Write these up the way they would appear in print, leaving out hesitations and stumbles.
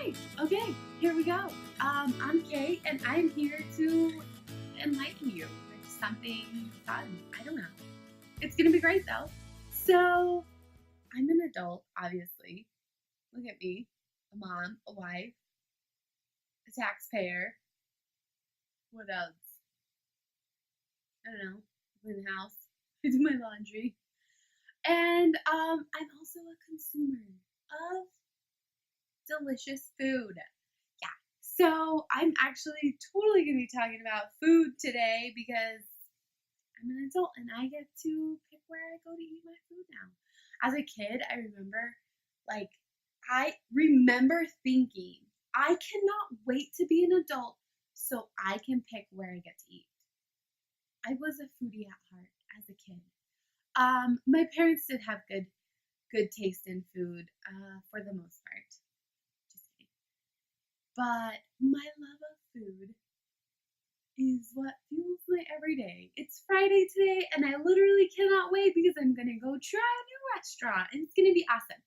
Hi. Okay, here we go. I'm Kate, and I'm here to enlighten you with something fun. I don't know. It's gonna be great though. So, I'm an adult, obviously. Look at me, a mom, a wife, a taxpayer. What else? I don't know. Clean the house. I do my laundry, and I'm also a consumer of delicious food. Yeah. So I'm actually totally going to be talking about food today because I'm an adult and I get to pick where I go to eat my food now. As a kid, like, I remember thinking, I cannot wait to be an adult so I can pick where I get to eat. I was a foodie at heart as a kid. My parents did have good taste in food, for the most part. Just kidding. But my love of food is what fuels my everyday. It's Friday today, and I literally cannot wait because I'm gonna go try a new restaurant, and it's gonna be awesome.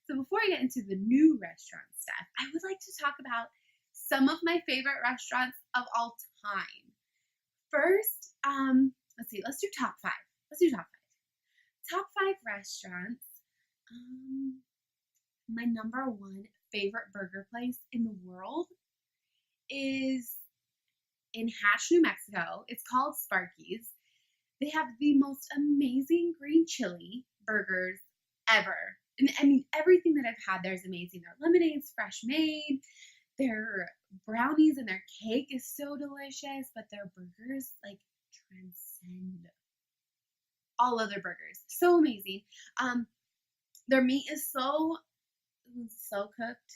So before I get into the new restaurant stuff, I would like to talk about some of my favorite restaurants of all time. First, let's see, let's do top five. Let's do top five. Top five restaurants. Um, my number one favorite burger place in the world is in Hatch, New Mexico. It's called Sparkys. They have the most amazing green chili burgers ever. And I mean, everything that I've had there is amazing. Their lemonade's fresh made, their brownies and their cake is so delicious, but their burgers like transcend all other burgers. So amazing. Their meat is so cooked,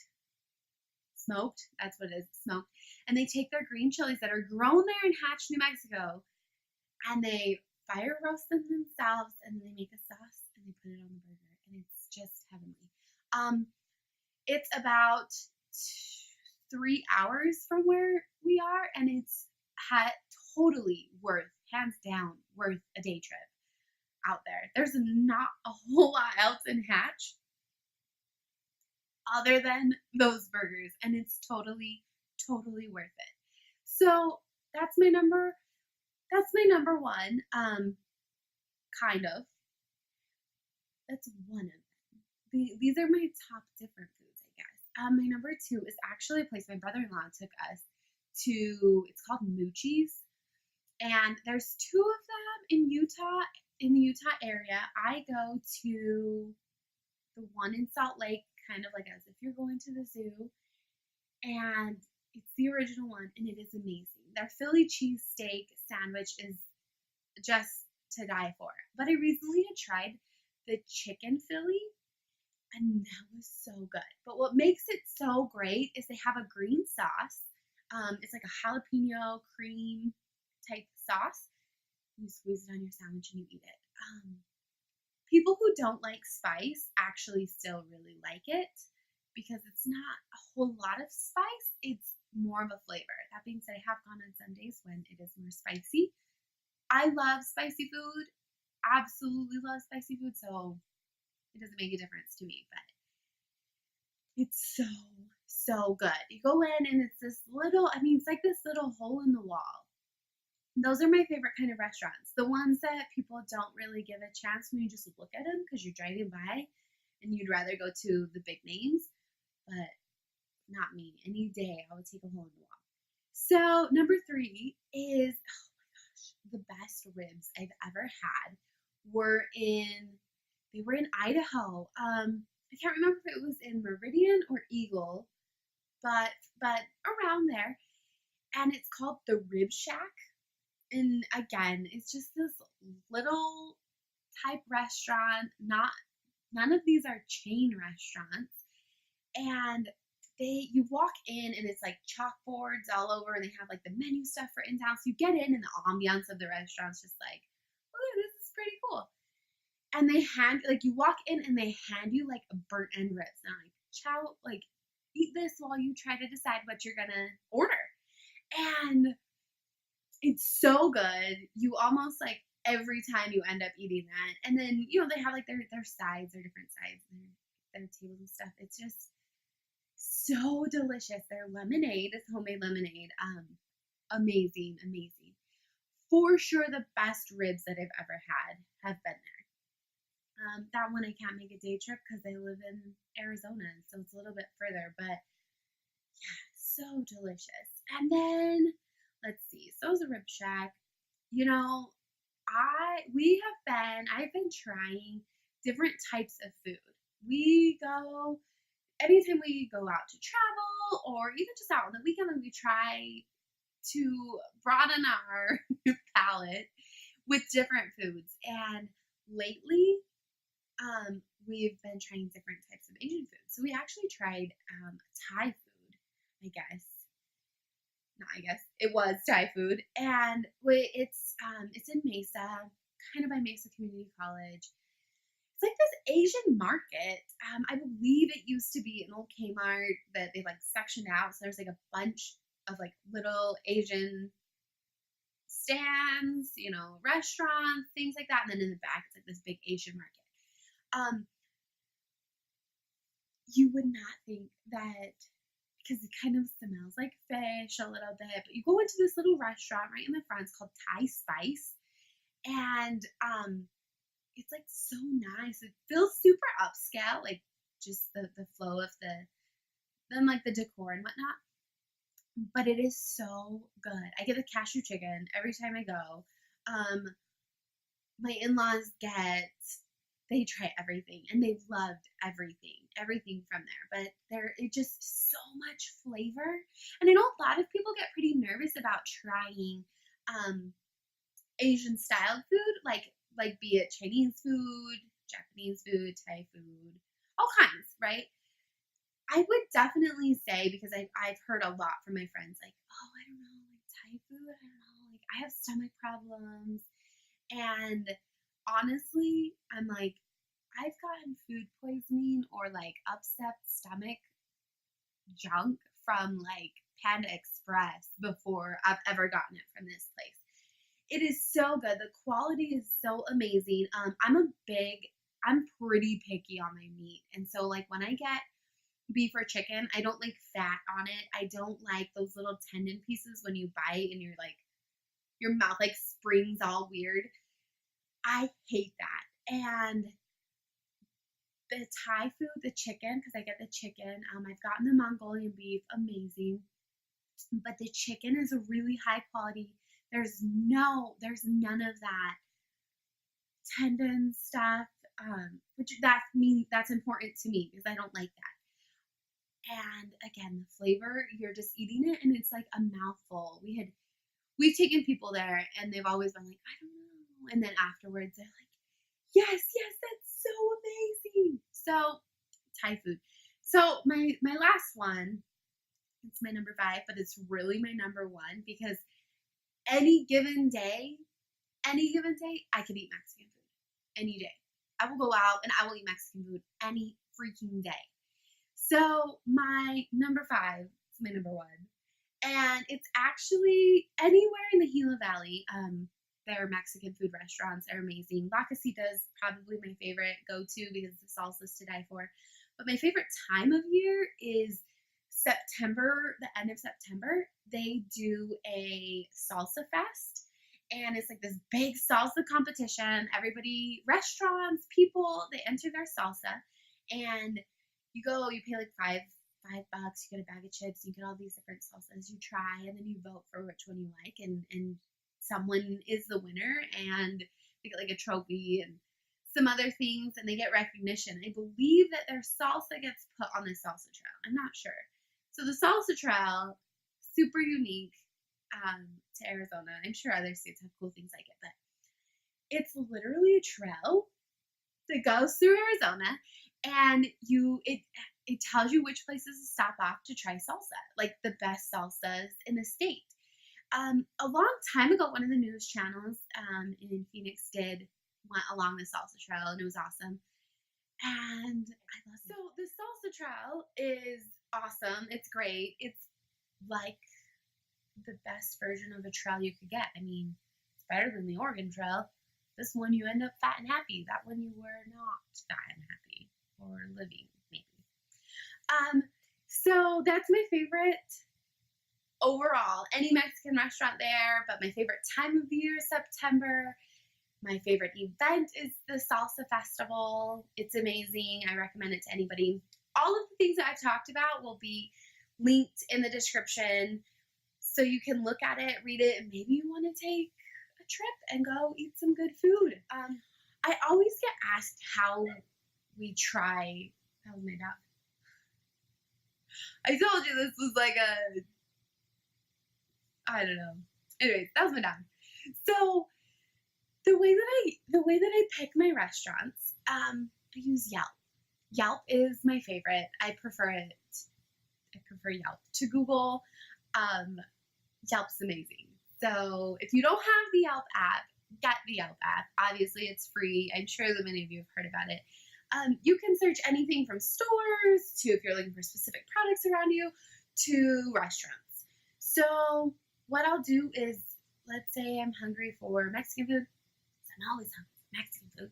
smoked. That's what it is, smoked. And they take their green chilies that are grown there in Hatch, New Mexico, and they fire roast them themselves, and then they make a sauce and they put it on the burger, and it's just heavenly. It's about 3 hours from where we are, and it's totally worth, hands down, worth a day trip out there. There's not a whole lot else in Hatch other than those burgers, and it's totally worth it. So that's my number. That's my number one. Kind of. That's one of them. These are my top different foods, I guess. My number two is actually a place my brother-in-law took us to. It's called Moochies, and there's two of them in Utah. In the Utah area, I go to the one in Salt Lake, kind of like as if you're going to the zoo, and it's the original one, and it is amazing. Their Philly cheesesteak sandwich is just to die for. But I recently had tried the chicken Philly, and that was so good. But what makes it so great is they have a green sauce. It's like a jalapeno cream type sauce. You squeeze it on your sandwich and you eat it. People who don't like spice actually still really like it because it's not a whole lot of spice. It's more of a flavor. That being said, I have gone on Sundays when it is more spicy. I love spicy food. Absolutely love spicy food, so it doesn't make a difference to me, but it's so good. You go in and it's this little, it's like this little hole in the wall. Those are my favorite kind of restaurants. The ones that people don't really give a chance when you just look at them because you're driving by and you'd rather go to the big names, but not me. Any day I would take a hole in the wall. So number three is, oh my gosh, the best ribs I've ever had they were in Idaho. I can't remember if it was in Meridian or Eagle, but around there. And it's called the Rib Shack. And again, it's just this little type restaurant. None of these are chain restaurants. And you walk in and it's like chalkboards all over, and they have like the menu stuff written down. So you get in, and the ambiance of the restaurant's just like, oh, this is pretty cool. And you walk in and they hand you like a burnt end ribs. And I'm like, chow, like, eat this while you try to decide what you're gonna order. And it's so good. You almost like every time you end up eating that. And then, they have like their sides, their different sides, and their tables and stuff. It's just so delicious. Their lemonade is homemade lemonade. Amazing, amazing. For sure, the best ribs that I've ever had have been there. That one I can't make a day trip because I live in Arizona, so it's a little bit further, but yeah, so delicious. And then let's see, so is a Rib Shack. You know, I've been trying different types of food. We go anytime we go out to travel or even just out on the weekend, we try to broaden our palate with different foods. And lately, we've been trying different types of Asian food. So we actually tried Thai food, I guess. Not I guess. It was Thai food. And it's in Mesa, kind of by Mesa Community College. It's like this Asian market. I believe it used to be an old Kmart that they like sectioned out. So there's like a bunch of like little Asian stands, restaurants, things like that. And then in the back, it's like this big Asian market. You would not think that because it kind of smells like fish a little bit, but you go into this little restaurant right in the front. It's called Thai Spice, and it's like so nice. It feels super upscale, like just the flow of the decor and whatnot. But it is so good. I get the cashew chicken every time I go. My in-laws they try everything and they've loved everything from there. But it's just so much flavor. And I know a lot of people get pretty nervous about trying Asian style food, like be it Chinese food, Japanese food, Thai food, all kinds, right? I would definitely say, because I've heard a lot from my friends, like, oh, I don't know, like Thai food, I don't know, like I have stomach problems. And honestly, I'm like, I've gotten food poisoning or like upset stomach junk from like Panda Express before I've ever gotten it from this place. It is so good. The quality is so amazing. I'm pretty picky on my meat. And so like when I get beef or chicken, I don't like fat on it. I don't like those little tendon pieces when you bite and your mouth like springs all weird. I hate that. And the Thai food, the chicken, because I get the chicken. I've gotten the Mongolian beef, amazing. But the chicken is a really high quality. There's none of that tendon stuff, which that's important to me because I don't like that. And again, the flavor, you're just eating it and it's like a mouthful. We've taken people there and they've always been like, I don't know. And then afterwards they're like, yes, that's so amazing. So Thai food. So my last one, it's my number 5, but it's really my number 1 because any given day, I could eat Mexican food any day. I will go out and I will eat Mexican food any freaking day. So my number 5 is my number 1. And it's actually anywhere in the Gila Valley. Their Mexican food restaurants are amazing. La Casita is probably my favorite go-to because the salsa's to die for. But my favorite time of year is September, the end of September. They do a salsa fest. And it's like this big salsa competition. Everybody, restaurants, people, they enter their salsa. And you pay like $5, you get a bag of chips, you get all these different salsas, you try, and then you vote for which one you like, and someone is the winner, and they get like a trophy and some other things, and they get recognition. I believe that their salsa gets put on the salsa trail. I'm not sure. So the salsa trail, super unique to Arizona. I'm sure other states have cool things like it, but it's literally a trail that goes through Arizona, and it tells you which places to stop off to try salsa, like the best salsas in the state. A long time ago, one of the news channels in Phoenix went along the salsa trail, and it was awesome. And I love it. So the salsa trail is awesome. It's great. It's like the best version of a trail you could get. I mean, it's better than the Oregon Trail. This one you end up fat and happy. That one you were not fat and happy or living, maybe. So that's my favorite overall. Any Mexican restaurant there, but my favorite time of the year is September. My favorite event is the Salsa Festival. It's amazing. I recommend it to anybody. All of the things that I talked about will be linked in the description so you can look at it, read it, and maybe you want to take a trip and go eat some good food. I always get asked how we try. That was my dog. I told you this was like I don't know. Anyway, that was my dog. So the way that I pick my restaurants, I use Yelp. Yelp is my favorite. I prefer it. I prefer Yelp to Google. Yelp's amazing. So if you don't have the Yelp app, get the Yelp app. Obviously, it's free. I'm sure that many of you have heard about it. You can search anything from stores to if you're looking for specific products around you to restaurants. So what I'll do is, let's say I'm hungry for Mexican food. I'm always hungry for Mexican food.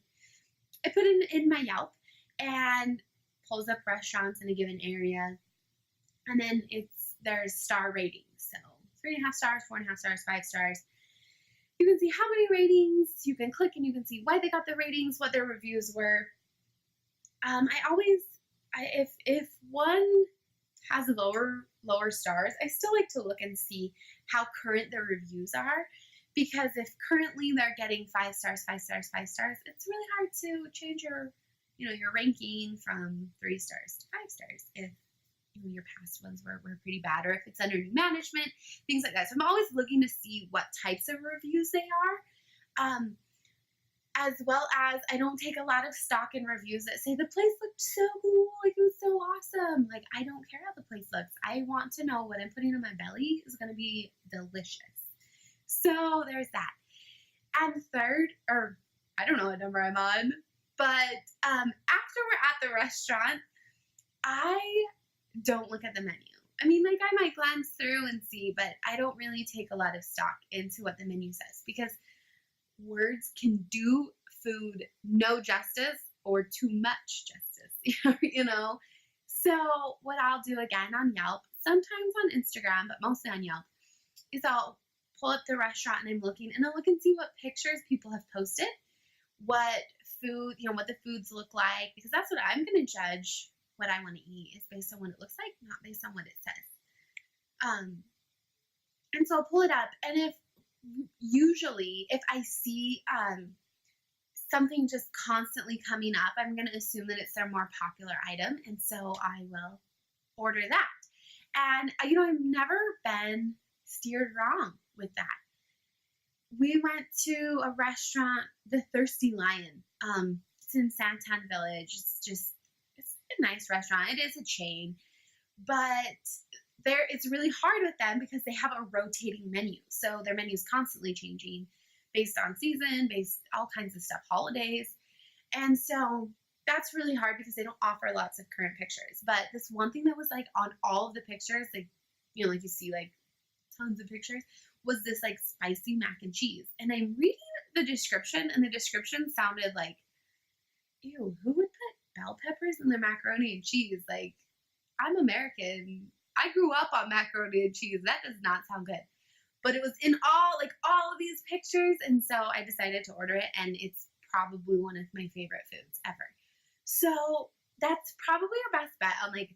I put in my Yelp and pulls up restaurants in a given area. And then there's star ratings. So 3.5 stars, 4.5 stars, 5 stars. You can see how many ratings. You can click and you can see why they got the ratings, what their reviews were. If one has lower stars, I still like to look and see how current their reviews are, because if currently they're getting 5 stars, 5 stars, 5 stars, it's really hard to change your ranking from 3 stars to 5 stars if your past ones were pretty bad, or if it's under new management, things like that. So I'm always looking to see what types of reviews they are. As well as I don't take a lot of stock in reviews that say the place looked so cool, like it was so awesome. Like, I don't care how the place looks. I want to know what I'm putting in my belly is going to be delicious. So there's that. And third, or I don't know what number I'm on, but after we're at the restaurant, I don't look at the menu. I mean, like, I might glance through and see, but I don't really take a lot of stock into what the menu says, because words can do food no justice or too much justice, So what I'll do again on Yelp, sometimes on Instagram, but mostly on Yelp, is I'll pull up the restaurant and I'm looking, and I'll look and see what pictures people have posted, what food, what the foods look like, because that's what I'm going to judge what I want to eat is based on what it looks like, not based on what it says. And so I'll pull it up, and usually if I see something just constantly coming up, I'm going to assume that it's their more popular item, and so I will order that. And I've never been steered wrong with that. We went to a restaurant, the Thirsty Lion. It's in Santan Village. It's a nice restaurant. It is a chain, but it's really hard with them because they have a rotating menu. So their menu is constantly changing based on season, based all kinds of stuff, holidays. And so that's really hard because they don't offer lots of current pictures. But this one thing that was like on all of the pictures, like you see like tons of pictures, was this like spicy mac and cheese. And I'm reading the description, and the description sounded like, ew, who would put bell peppers in their macaroni and cheese? Like, I'm American. I grew up on macaroni and cheese. That does not sound good. But it was in all of these pictures, and so I decided to order it, and it's probably one of my favorite foods ever. So that's probably our best bet on like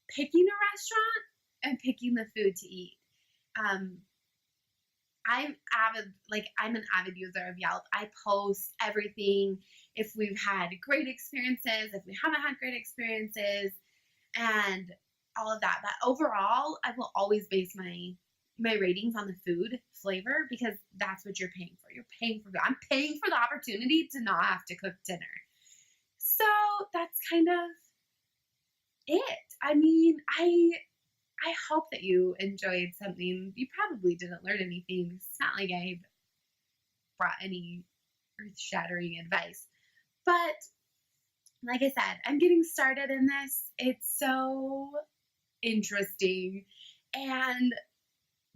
picking a restaurant and picking the food to eat. I'm an avid user of Yelp. I post everything, if we've had great experiences, if we haven't had great experiences, and all of that. But overall, I will always base my ratings on the food flavor, because that's what you're paying for. I'm paying for the opportunity to not have to cook dinner. So that's kind of it. I mean, I hope that you enjoyed something. You probably didn't learn anything. It's not like I brought any earth-shattering advice. But like I said, I'm getting started in this. It's so interesting. And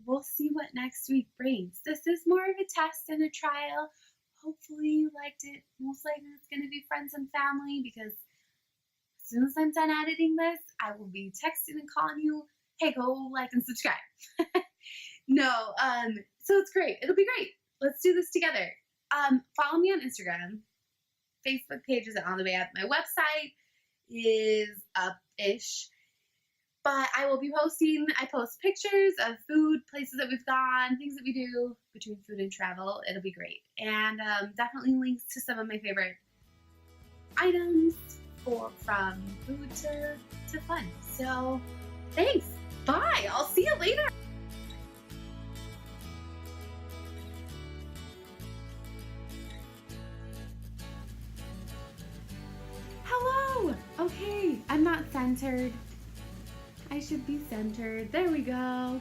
we'll see what next week brings. This is more of a test and a trial. Hopefully you liked it. Most likely it's going to be friends and family, because As soon as I'm done editing this, I will be texting and calling you, hey, go like and subscribe. No, so it's great. It'll be great. Let's do this together. Follow me on Instagram. Facebook page isn't on the way up. My website is up-ish. But I will be I post pictures of food, places that we've gone, things that we do between food and travel. It'll be great. And definitely links to some of my favorite items from food to fun. So thanks. Bye. I'll see you later. Hello. Okay, I'm not centered. I should be centered. There we go.